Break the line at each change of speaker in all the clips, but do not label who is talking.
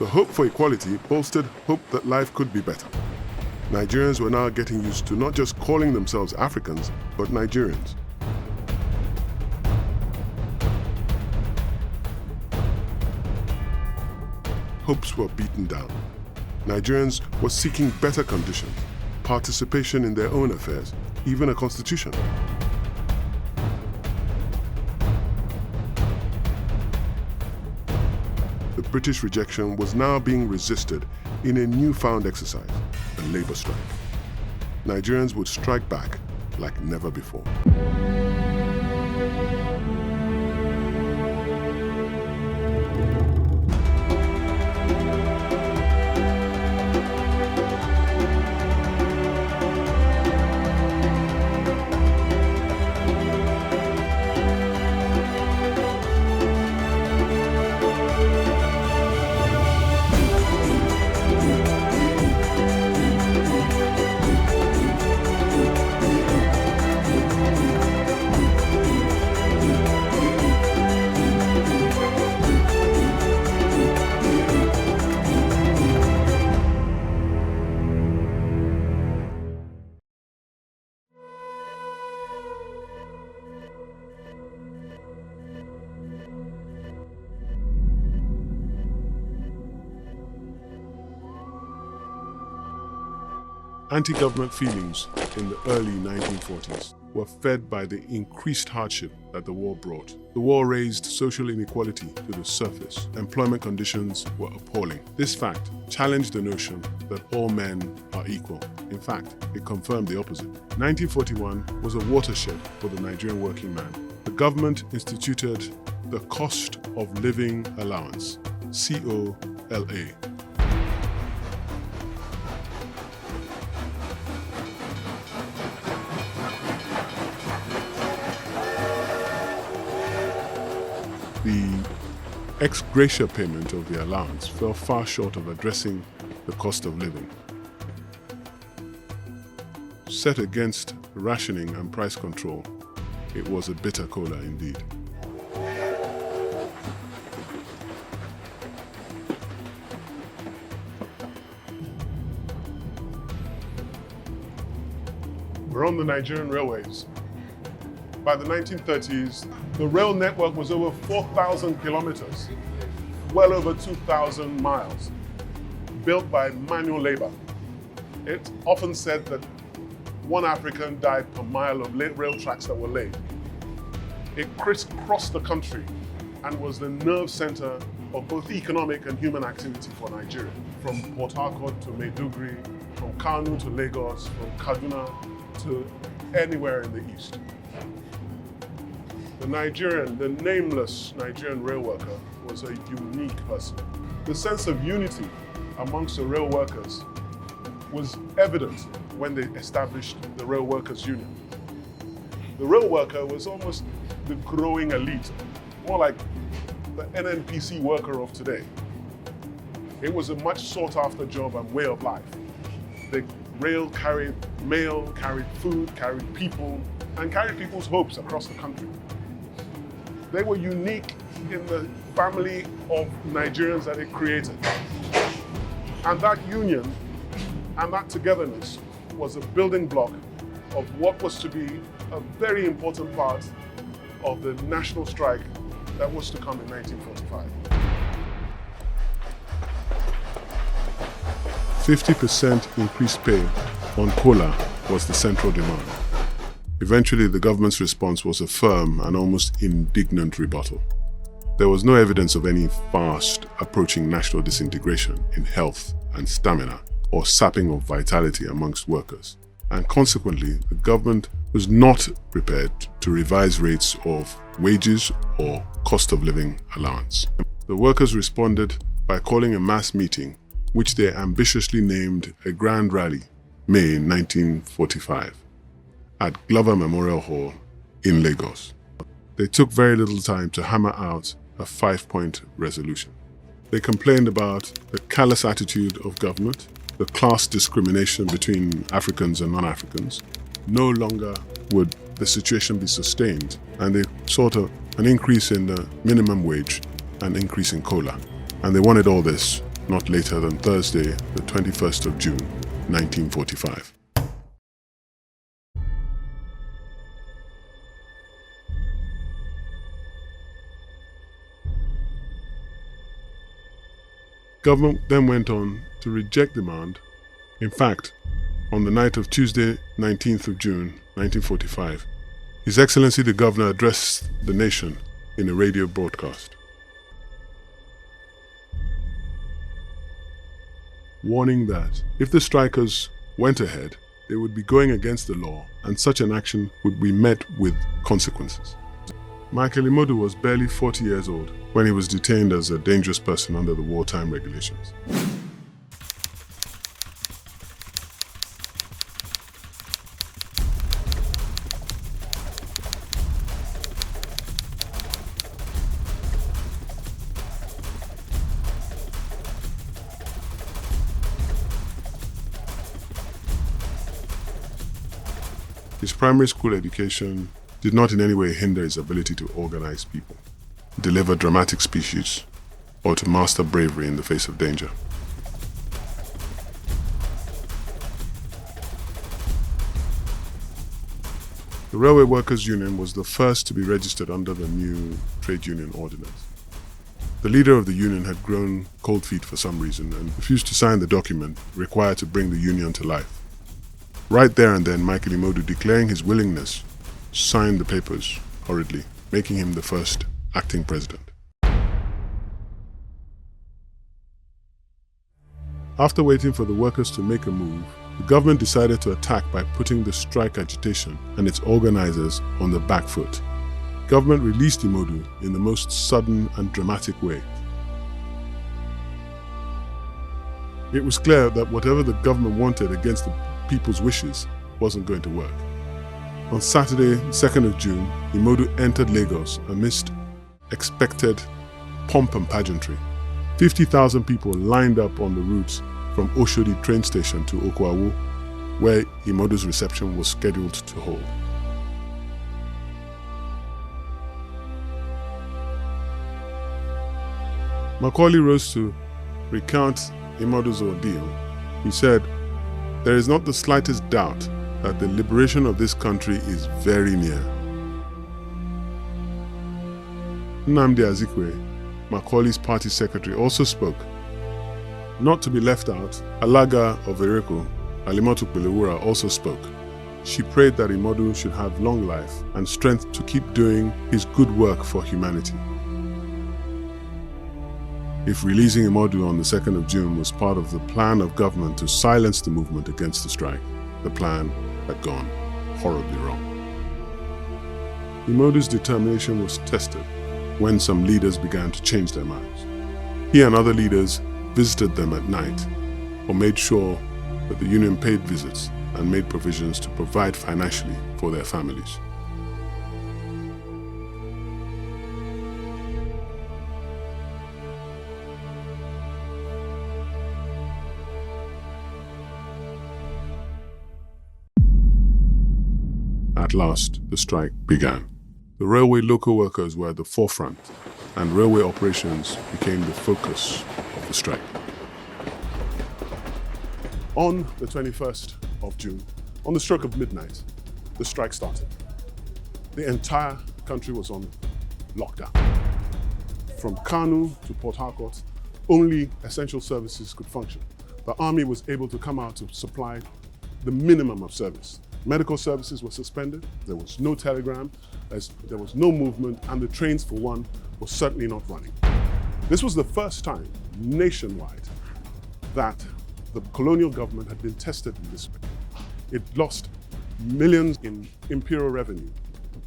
The hope for equality bolstered hope that life could be better. Nigerians were now getting used to not just calling themselves Africans, but Nigerians. Hopes were beaten down. Nigerians were seeking better conditions, participation in their own affairs, even a constitution. The British rejection was now being resisted in a newfound exercise, a labor strike. Nigerians would strike back like never before. Anti-government feelings in the early 1940s were fed by the increased hardship that the war brought. The war raised social inequality to the surface. Employment conditions were appalling. This fact challenged the notion that all men are equal. In fact, it confirmed the opposite. 1941 was a watershed for the Nigerian working man. The government instituted the Cost of Living Allowance, COLA. The ex gratia payment of the allowance fell far short of addressing the cost of living. Set against rationing and price control, it was a bitter cola indeed. We're on the Nigerian railways. By the 1930s, the rail network was over 4,000 kilometers, well over 2,000 miles, built by manual labor. It's often said that one African died per mile of rail tracks that were laid. It crisscrossed the country and was the nerve center of both economic and human activity for Nigeria. From Port Harcourt to Maiduguri, from Kano to Lagos, from Kaduna to anywhere in the east. The nameless Nigerian rail worker was a unique person. The sense of unity amongst the rail workers was evident when they established the Rail Workers Union. The rail worker was almost the growing elite, more like the NNPC worker of today. It was a much sought after job and way of life. The rail carried mail, carried food, carried people, and carried people's hopes across the country. They were unique in the family of Nigerians that it created. And that union and that togetherness was a building block of what was to be a very important part of the national strike that was to come in 1945. 50% increased pay on COLA was the central demand. Eventually, the government's response was a firm and almost indignant rebuttal. There was no evidence of any fast approaching national disintegration in health and stamina or sapping of vitality amongst workers. And consequently, the government was not prepared to revise rates of wages or cost of living allowance. The workers responded by calling a mass meeting, which they ambitiously named a grand rally, May 1945. At Glover Memorial Hall in Lagos. They took very little time to hammer out a 5-point resolution. They complained about the callous attitude of government, the class discrimination between Africans and non-Africans. No longer would the situation be sustained, and they sought an increase in the minimum wage and increase in COLA. And they wanted all this not later than Thursday, the 21st of June, 1945. Government then went on to reject demand. In fact, on the night of Tuesday, 19th of June, 1945, His Excellency the Governor addressed the nation in a radio broadcast, warning that if the strikers went ahead, they would be going against the law and such an action would be met with consequences. Michael Imodu was barely 40 years old when he was detained as a dangerous person under the wartime regulations. His primary school education did not in any way hinder his ability to organize people, deliver dramatic speeches, or to master bravery in the face of danger. The Railway Workers' Union was the first to be registered under the new trade union ordinance. The leader of the union had grown cold feet for some reason and refused to sign the document required to bring the union to life. Right there and then, Michael Imodu, declaring his willingness, signed the papers hurriedly, making him the first acting president. After waiting for the workers to make a move, the government decided to attack by putting the strike agitation and its organizers on the back foot. Government released Imodu in the most sudden and dramatic way. It was clear that whatever the government wanted against the people's wishes wasn't going to work. On Saturday, 2nd of June, Imodu entered Lagos amidst expected pomp and pageantry. 50,000 people lined up on the routes from Oshodi train station to Okwawu, where Imodu's reception was scheduled to hold. Macaulay rose to recount Imodu's ordeal. He said, "There is not the slightest doubt that the liberation of this country is very near." Nnamdi Azikiwe, Macaulay's party secretary, also spoke. Not to be left out, Alaga of Ereko, Alimotu Pelewura, also spoke. She prayed that Imodu should have long life and strength to keep doing his good work for humanity. If releasing Imodu on the 2nd of June was part of the plan of government to silence the movement against the strike, the plan had gone horribly wrong. Imodu's determination was tested when some leaders began to change their minds. He and other leaders visited them at night or made sure that the union paid visits and made provisions to provide financially for their families. At last, the strike began. The railway local workers were at the forefront, and railway operations became the focus of the strike. On the 21st of June, on the stroke of midnight, the strike started. The entire country was on lockdown. From Kanu to Port Harcourt, only essential services could function. The army was able to come out to supply the minimum of service. Medical services were suspended, there was no telegram, there was no movement, and the trains, for one, were certainly not running. This was the first time nationwide that the colonial government had been tested in this way. It lost millions in imperial revenue.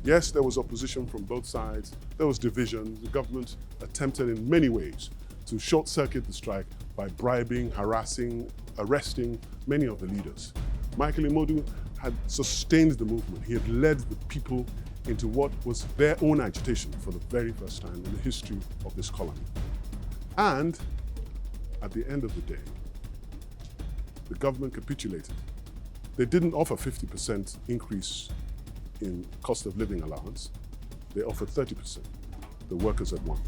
Yes, there was opposition from both sides, there was division. The government attempted in many ways to short-circuit the strike by bribing, harassing, arresting many of the leaders. Michael Imodu had sustained the movement. He had led the people into what was their own agitation for the very first time in the history of this colony. And at the end of the day, the government capitulated. They didn't offer 50% increase in cost of living allowance. They offered 30%. The workers had won.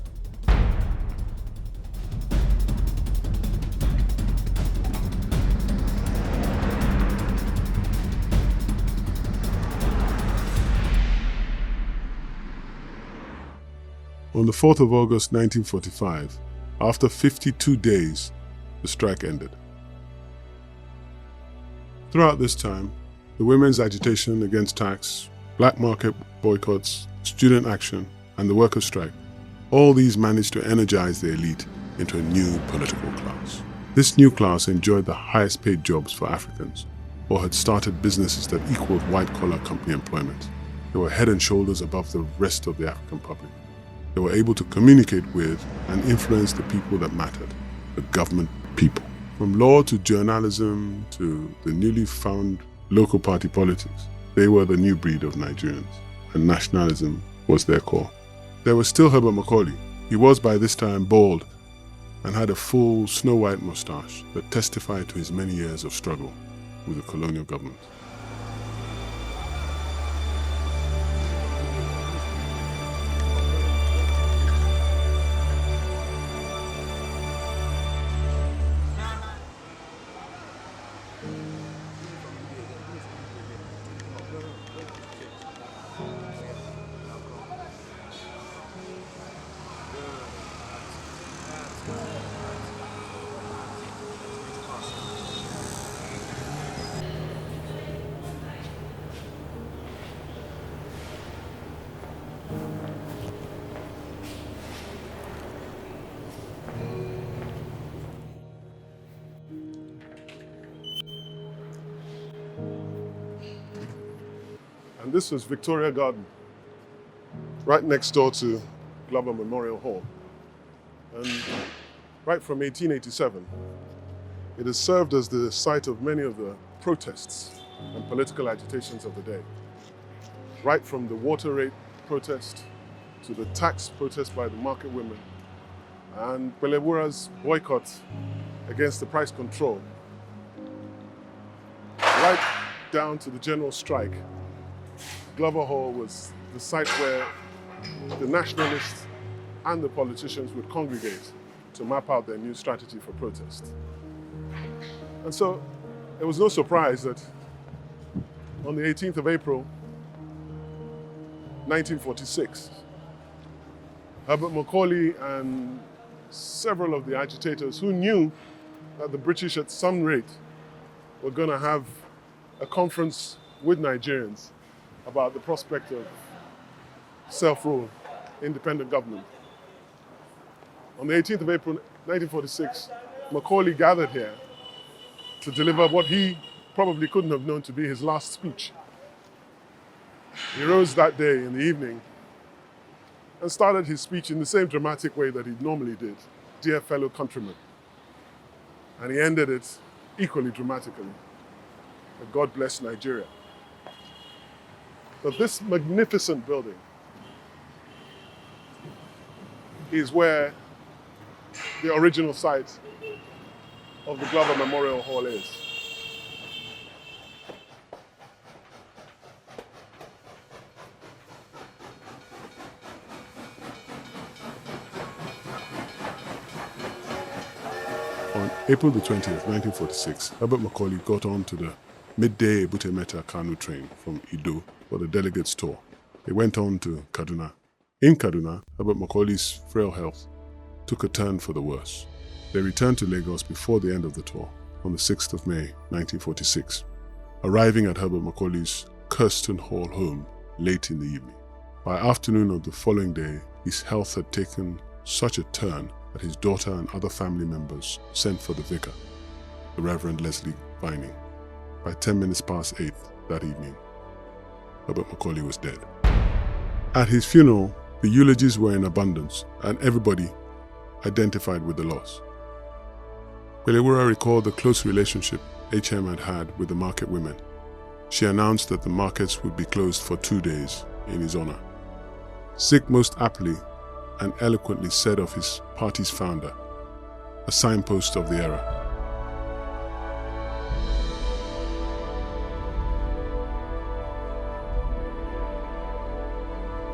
On the 4th of August 1945, after 52 days, the strike ended. Throughout this time, the women's agitation against tax, black market boycotts, student action, and the workers' strike, all these managed to energize the elite into a new political class. This new class enjoyed the highest paid jobs for Africans, or had started businesses that equaled white-collar company employment. They were head and shoulders above the rest of the African public. They were able to communicate with and influence the people that mattered, the government people. From law to journalism to the newly found local party politics, they were the new breed of Nigerians, and nationalism was their core. There was still Herbert Macaulay. He was by this time bald and had a full snow-white mustache that testified to his many years of struggle with the colonial government. And this was Victoria Garden, right next door to Glover Memorial Hall. And right from 1887, it has served as the site of many of the protests and political agitations of the day. Right from the water rate protest to the tax protest by the market women and Pelewura's boycott against the price control, right down to the general strike. Glover Hall was the site where the nationalists and the politicians would congregate to map out their new strategy for protest. And so it was no surprise that on the 18th of April, 1946, Herbert Macaulay and several of the agitators who knew that the British at some rate were going to have a conference with Nigerians about the prospect of self-rule, independent government. On the 18th of April 1946, Macaulay gathered here to deliver what he probably couldn't have known to be his last speech. He rose that day in the evening and started his speech in the same dramatic way that he normally did, "Dear fellow countrymen." And he ended it equally dramatically, that God bless Nigeria. But this magnificent building is where the original site of the Glover Memorial Hall is. On April the 20th, 1946, Herbert Macaulay got on to the midday Ebute Metta Kanu train from Ido for the delegates' tour. They went on to Kaduna. In Kaduna, Herbert Macaulay's frail health took a turn for the worse. They returned to Lagos before the end of the tour on the 6th of May, 1946, arriving at Herbert Macaulay's Kirsten Hall home late in the evening. By afternoon of the following day, his health had taken such a turn that his daughter and other family members sent for the vicar, the Reverend Leslie Vining. By 10 minutes past 8 that evening, Herbert Macaulay was dead. At his funeral, the eulogies were in abundance and everybody identified with the loss. Pelewura recalled the close relationship HM had had with the market women. She announced that the markets would be closed for 2 days in his honor. Zik most aptly and eloquently said of his party's founder, a signpost of the era.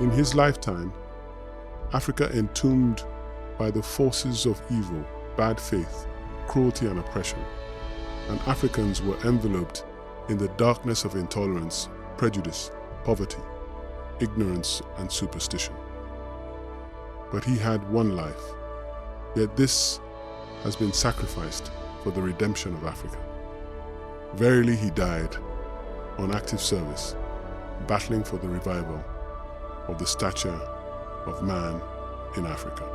In his lifetime, Africa entombed by the forces of evil, bad faith, cruelty and oppression, and Africans were enveloped in the darkness of intolerance, prejudice, poverty, ignorance and superstition. but he had one life. Yet this has been sacrificed for the redemption of Africa. Verily he died on active service, battling for the revival of the stature of man in Africa.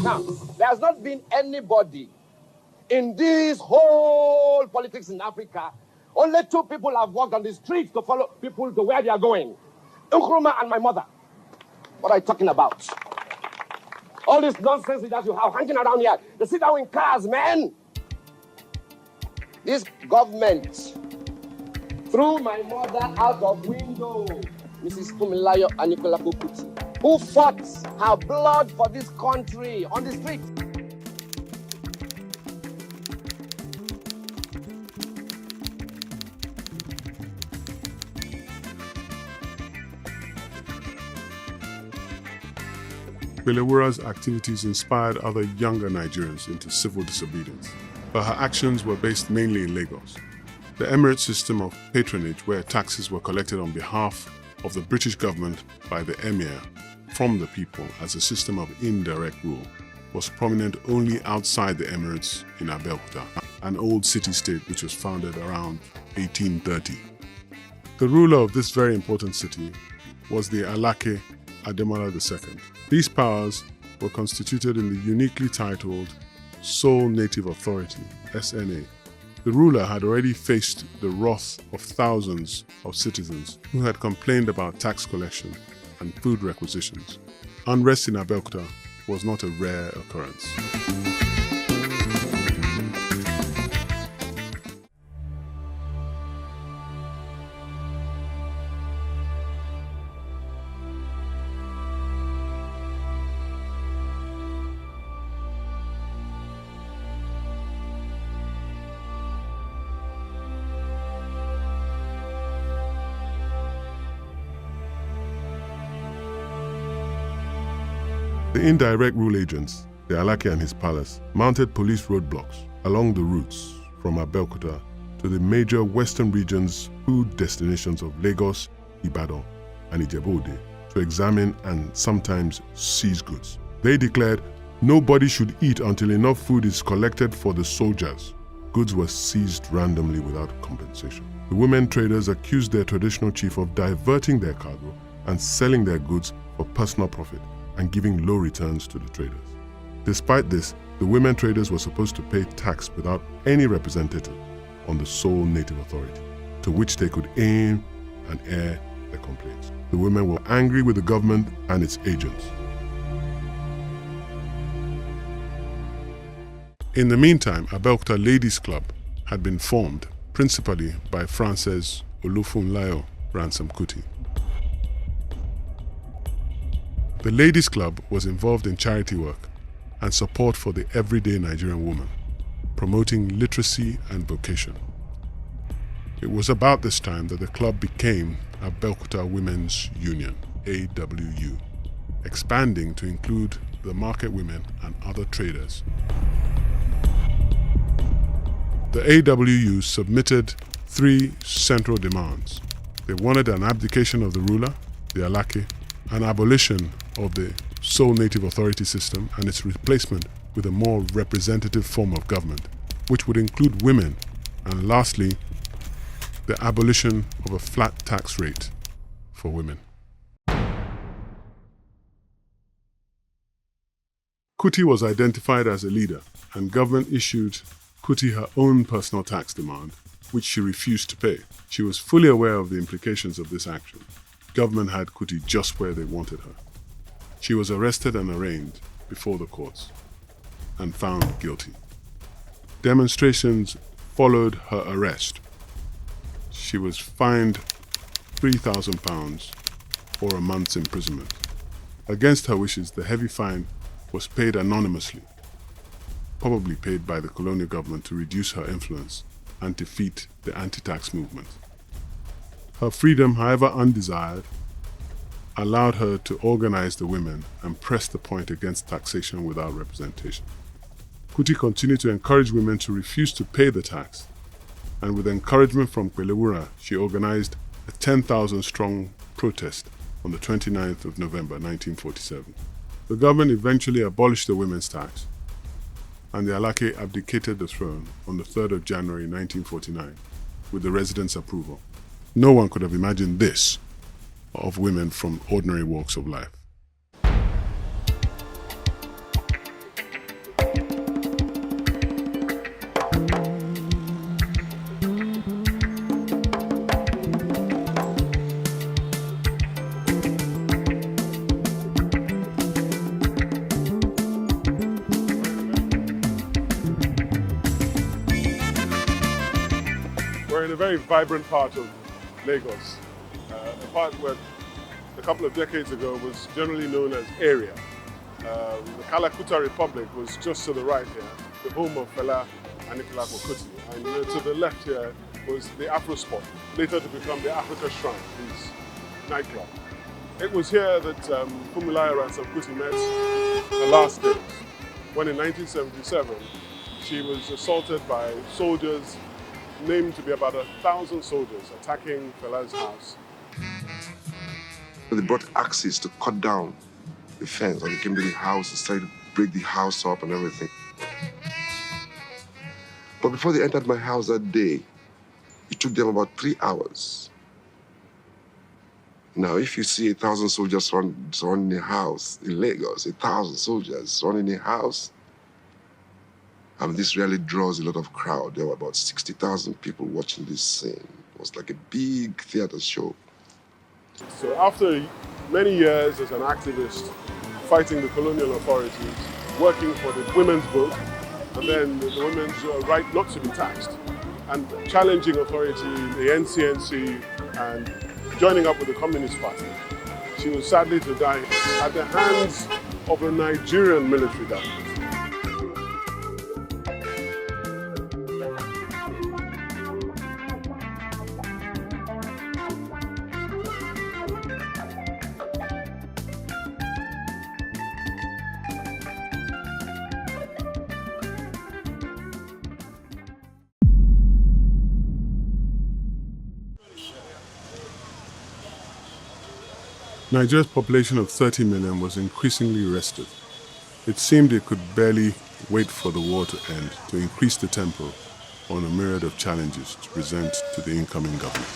Now, there has not been anybody in this whole politics in Africa. Only two people have walked on the streets to follow people to where they are going. Nkrumah and my mother. What are you talking about? All this nonsense that you have hanging around here. They sit down in cars, man. This government threw my mother out of window. Mrs. Fumilayo Anikolapo Kuti, who fought her blood for this country on the street.
Belewura's activities inspired other younger Nigerians into civil disobedience, but her actions were based mainly in Lagos. The Emirate system of patronage, where taxes were collected on behalf of the British government by the Emir from the people as a system of indirect rule, was prominent only outside the Emirates in Abeokuta, an old city-state which was founded around 1830. The ruler of this very important city was the Alake Ademola II. These powers were constituted in the uniquely titled Sole Native Authority, SNA. The ruler had already faced the wrath of thousands of citizens who had complained about tax collection and food requisitions. Unrest in Abeokuta was not a rare occurrence. The indirect rule agents, the Alake and his palace, mounted police roadblocks along the routes from Abeokuta to the major western regions' food destinations of Lagos, Ibadan, and Ijebu-Ode to examine and sometimes seize goods. They declared nobody should eat until enough food is collected for the soldiers. Goods were seized randomly without compensation. The women traders accused their traditional chief of diverting their cargo and selling their goods for personal profit and giving low returns to the traders. Despite this, the women traders were supposed to pay tax without any representative on the sole native authority, to which they could aim and air their complaints. The women were angry with the government and its agents. In the meantime, Abeokuta Ladies Club had been formed, principally by Frances Olufunlayo Ransom Kuti. The Ladies Club was involved in charity work and support for the everyday Nigerian woman, promoting literacy and vocation. It was about this time that the club became Abeokuta Women's Union, AWU, expanding to include the market women and other traders. The AWU submitted 3 central demands. They wanted an abdication of the ruler, the Alake, an abolition of the sole native authority system and its replacement with a more representative form of government, which would include women, and lastly, the abolition of a flat tax rate for women. Kuti was identified as a leader, and government issued Kuti her own personal tax demand, which she refused to pay. She was fully aware of the implications of this action. Government had Kuti just where they wanted her. She was arrested and arraigned before the courts and found guilty. Demonstrations followed her arrest. She was fined £3,000 or a month's imprisonment. Against her wishes, the heavy fine was paid anonymously, probably paid by the colonial government to reduce her influence and defeat the anti-tax movement. Her freedom, however undesired, allowed her to organize the women and press the point against taxation without representation. Kuti continued to encourage women to refuse to pay the tax, and with encouragement from Kwelewura, she organized a 10,000-strong protest on the 29th of November 1947. The government eventually abolished the women's tax, and the Alake abdicated the throne on the 3rd of January 1949 with the residents' approval. No one could have imagined this of women from ordinary walks of life. We're in a very vibrant part of Lagos, a part where a couple of decades ago was generally known as Area. The Kalakuta Republic was just to the right here, the home of Fela and Anikulapo Kuti. And to the left here was the Afro Spot, later to become the Africa Shrine, his nightclub. It was here that Fumilayo and Kuti met her last days, when in 1977 she was assaulted by soldiers named to be about 1,000 soldiers attacking Fela's house.
They brought axes to cut down the fence, and they came to the house and started to break the house up and everything. But before they entered my house that day, it took them about 3 hours. Now, if you see 1,000 soldiers surrounding a house in Lagos, 1,000 soldiers surrounding a house, this really draws a lot of crowd. There were about 60,000 people watching this scene. It was like a big theater show.
So after many years as an activist, fighting the colonial authorities, working for the women's vote, and then the women's right not to be taxed, and challenging authority, the NCNC, and joining up with the Communist Party, she was sadly to die at the hands of the Nigerian military government. Nigeria's population of 30 million was increasingly restive. It seemed it could barely wait for the war to end to increase the tempo on a myriad of challenges to present to the incoming government.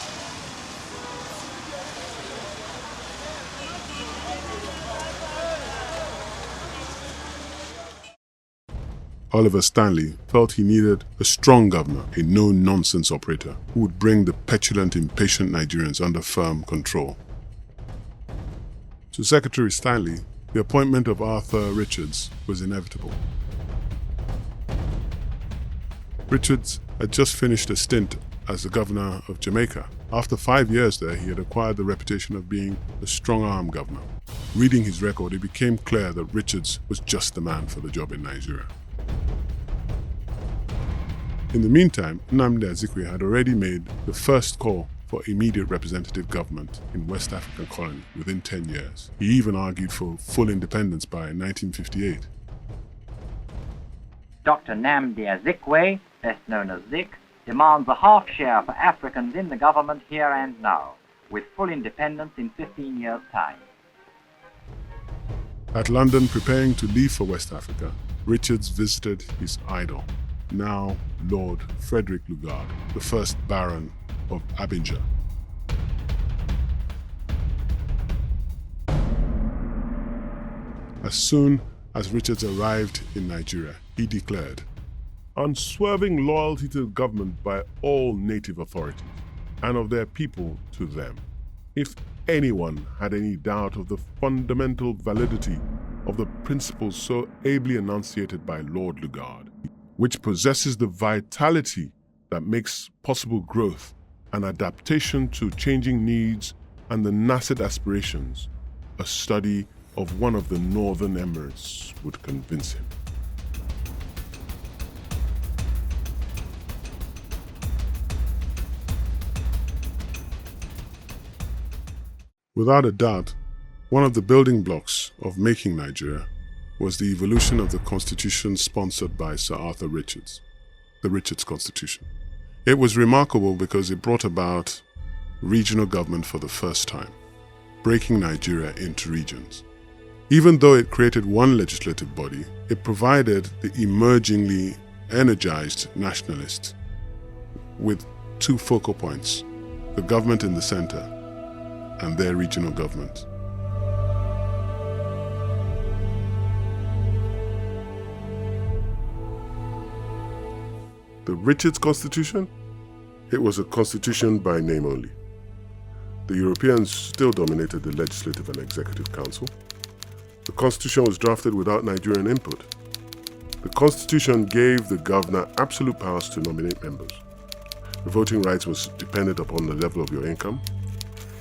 Oliver Stanley felt he needed a strong governor, a no-nonsense operator who would bring the petulant, impatient Nigerians under firm control. To Secretary Stanley, the appointment of Arthur Richards was inevitable. Richards had just finished a stint as the governor of Jamaica. After 5 years there, he had acquired the reputation of being a strong-arm governor. Reading his record, it became clear that Richards was just the man for the job in Nigeria. In the meantime, Nnamdi Azikiwe had already made the first call for immediate representative government in West African colony within 10 years. He even argued for full independence by 1958.
Dr. Nnamdi Azikiwe, best known as Zik, demands a half share for Africans in the government here and now, with full independence in 15 years' time.
At London, preparing to leave for West Africa, Richards visited his idol, now Lord Frederick Lugard, the first Baron of Abingdon. As soon as Richards arrived in Nigeria, he declared unswerving loyalty to the government by all native authorities, and of their people to them. If anyone had any doubt of the fundamental validity of the principles so ably enunciated by Lord Lugard, which possesses the vitality that makes possible growth and adaptation to changing needs and the nascent aspirations, a study of one of the northern Emirates would convince him. Without a doubt, one of the building blocks of making Nigeria was the evolution of the constitution sponsored by Sir Arthur Richards, the Richards Constitution. It was remarkable because it brought about regional government for the first time, breaking Nigeria into regions. Even though it created one legislative body, it provided the emergingly energized nationalists with two focal points: the government in the center and their regional government. The Richards Constitution? It was a constitution by name only. The Europeans still dominated the legislative and executive council. The constitution was drafted without Nigerian input. The constitution gave the governor absolute powers to nominate members. The voting rights was dependent upon the level of your income,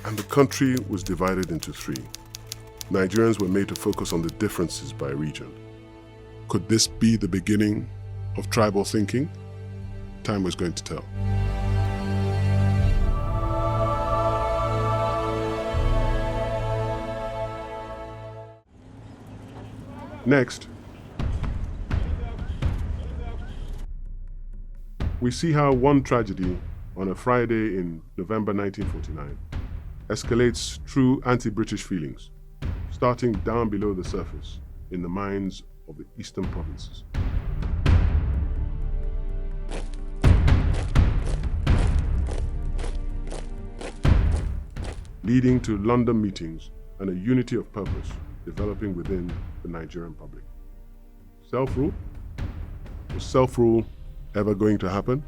and the country was divided into three. Nigerians were made to focus on the differences by region. Could this be the beginning of tribal thinking? Time was going to tell. Next, we see how one tragedy on a Friday in November 1949 escalates true anti-British feelings, starting down below the surface in the minds of the eastern provinces. Leading to London meetings and a unity of purpose developing within the Nigerian public. Self-rule? Was self-rule ever going to happen?